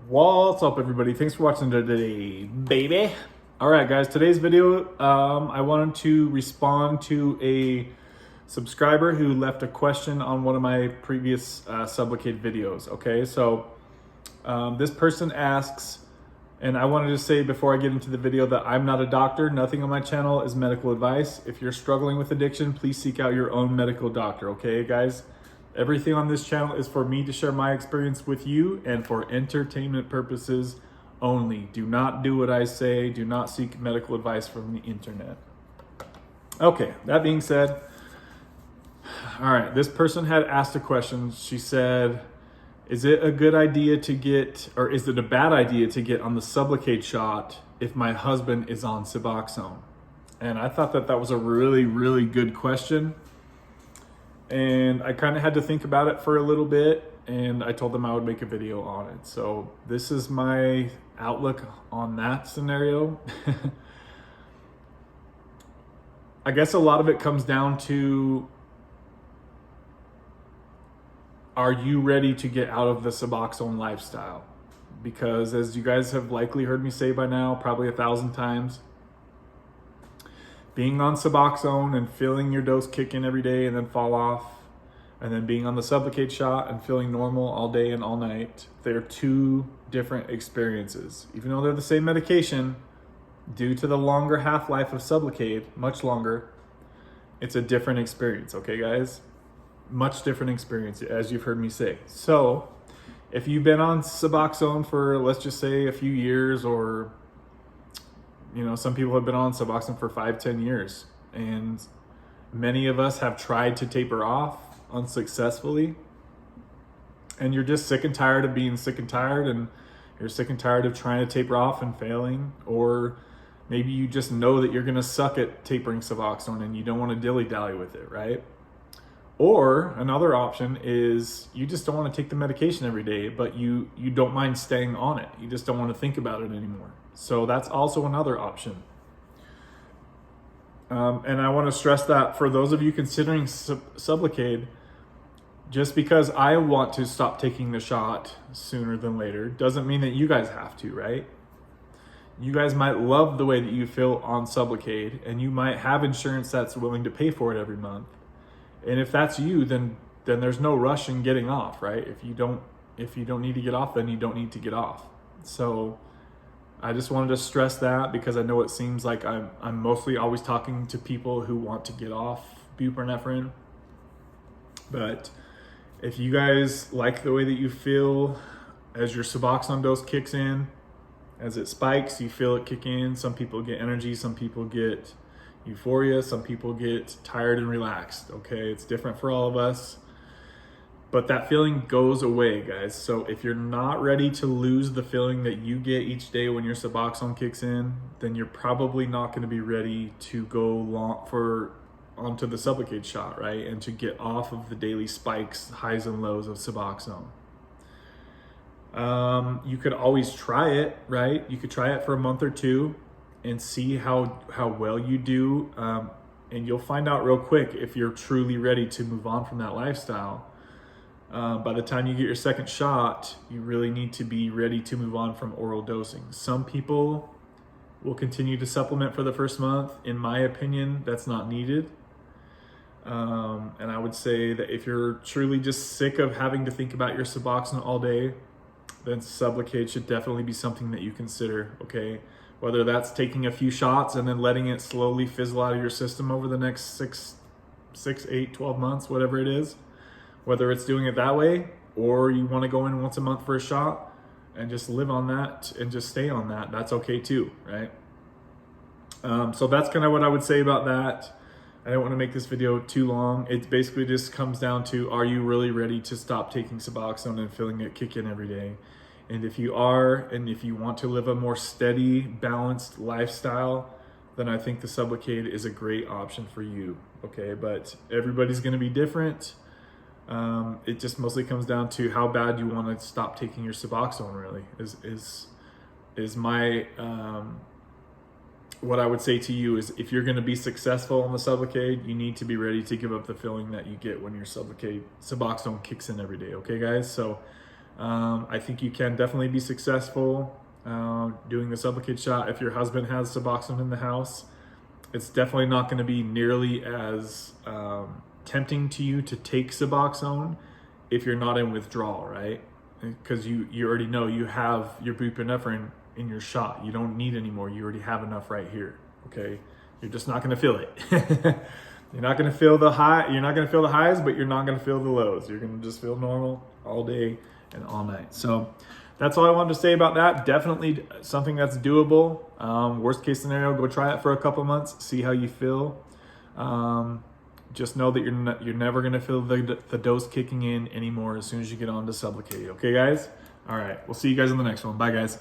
What's up, everybody? Thanks for watching today, baby. All right, guys, today's video, I wanted to respond to a subscriber who left a question on one of my previous Sublocade videos. Okay, so this person asks, and I wanted to say before I get into the video that I'm not a doctor. Nothing on my channel is medical advice. If you're struggling with addiction, please seek out your own medical doctor. Okay, guys? Everything on this channel is for me to share my experience with you and for entertainment purposes only. Do not do what I say. Do not seek medical advice from the internet. Okay, that being said, all right, this person had asked a question. She said, is it a good idea to get, or is it a bad idea to get on the Sublocade shot if my husband is on Suboxone? And I thought that that was a really, really good question. And I kind of had to think about it for a little bit, and I told them I would make a video on it. So this is my outlook on that scenario. I guess a lot of it comes down to, are you ready to get out of the Suboxone lifestyle? Because as you guys have likely heard me say by now, probably 1,000 times, being on Suboxone and feeling your dose kick in every day and then fall off, and then being on the Sublocade shot and feeling normal all day and all night, they're two different experiences. Even though they're the same medication, due to the longer half-life of Sublocade, much longer, it's a different experience, okay, guys? Much different experience, as you've heard me say. So, if you've been on Suboxone for, let's just say, a few years, or some people have been on Suboxone for 5-10 years, and many of us have tried to taper off unsuccessfully, and you're just sick and tired of being sick and tired, and you're sick and tired of trying to taper off and failing, or maybe you just know that you're going to suck at tapering Suboxone and you don't want to dilly-dally with it, right? Or another option is you just don't want to take the medication every day, but you don't mind staying on it. You just don't want to think about it anymore. So that's also another option. And I want to stress that for those of you considering Sublocade, just because I want to stop taking the shot sooner than later doesn't mean that you guys have to, right? You guys might love the way that you feel on Sublocade, and you might have insurance that's willing to pay for it every month. And if that's you, then there's no rush in getting off, right? If you don't need to get off, then you don't need to get off. So I just wanted to stress that, because I know it seems like I'm mostly always talking to people who want to get off buprenorphine. But if you guys like the way that you feel as your Suboxone dose kicks in, as it spikes, you feel it kick in. Some people get energy, some people get euphoria, some people get tired and relaxed. Okay, it's different for all of us, but that feeling goes away, guys. So if you're not ready to lose the feeling that you get each day when your Suboxone kicks in, then you're probably not going to be ready to go onto the Sublocade shot, right? And to get off of the daily spikes, highs and lows of Suboxone. You could always try it, right? You could try it for a month or two and see how well you do. And you'll find out real quick if you're truly ready to move on from that lifestyle. By the time you get your second shot, you really need to be ready to move on from oral dosing. Some people will continue to supplement for the first month. In my opinion, that's not needed. And I would say that if you're truly just sick of having to think about your Suboxone all day, then Sublocade should definitely be something that you consider, okay? Whether that's taking a few shots and then letting it slowly fizzle out of your system over the next 6, 8, 12 months, whatever it is. Whether it's doing it that way, or you want to go in once a month for a shot and just live on that and just stay on that, that's okay too, right? So that's kind of what I would say about that. I don't want to make this video too long. It basically just comes down to, are you really ready to stop taking Suboxone and feeling it kick in every day? And if you are, and if you want to live a more steady, balanced lifestyle, then I think the Sublocade is a great option for you, okay? But everybody's going to be different. It just mostly comes down to how bad you want to stop taking your Suboxone, really, is my, what I would say to you is, if you're going to be successful on the Sublocade, you need to be ready to give up the feeling that you get when your Suboxone kicks in every day, okay, guys? So I think you can definitely be successful doing the Sublocade shot. If your husband has Suboxone in the house, it's definitely not going to be nearly as tempting to you to take Suboxone if you're not in withdrawal, right? Because you already know you have your buprenorphine in your shot. You don't need any more. You already have enough right here. Okay, you're just not going to feel it. You're not going to feel the high. You're not going to feel the highs, but you're not going to feel the lows. You're going to just feel normal all day and all night. So that's all I wanted to say about that. Definitely something that's doable. Worst case scenario, go try it for a couple months, see how you feel. Just know that you're never going to feel the dose kicking in anymore as soon as you get on to Sublocade. Okay, guys? All right. We'll see you guys in the next one. Bye, guys.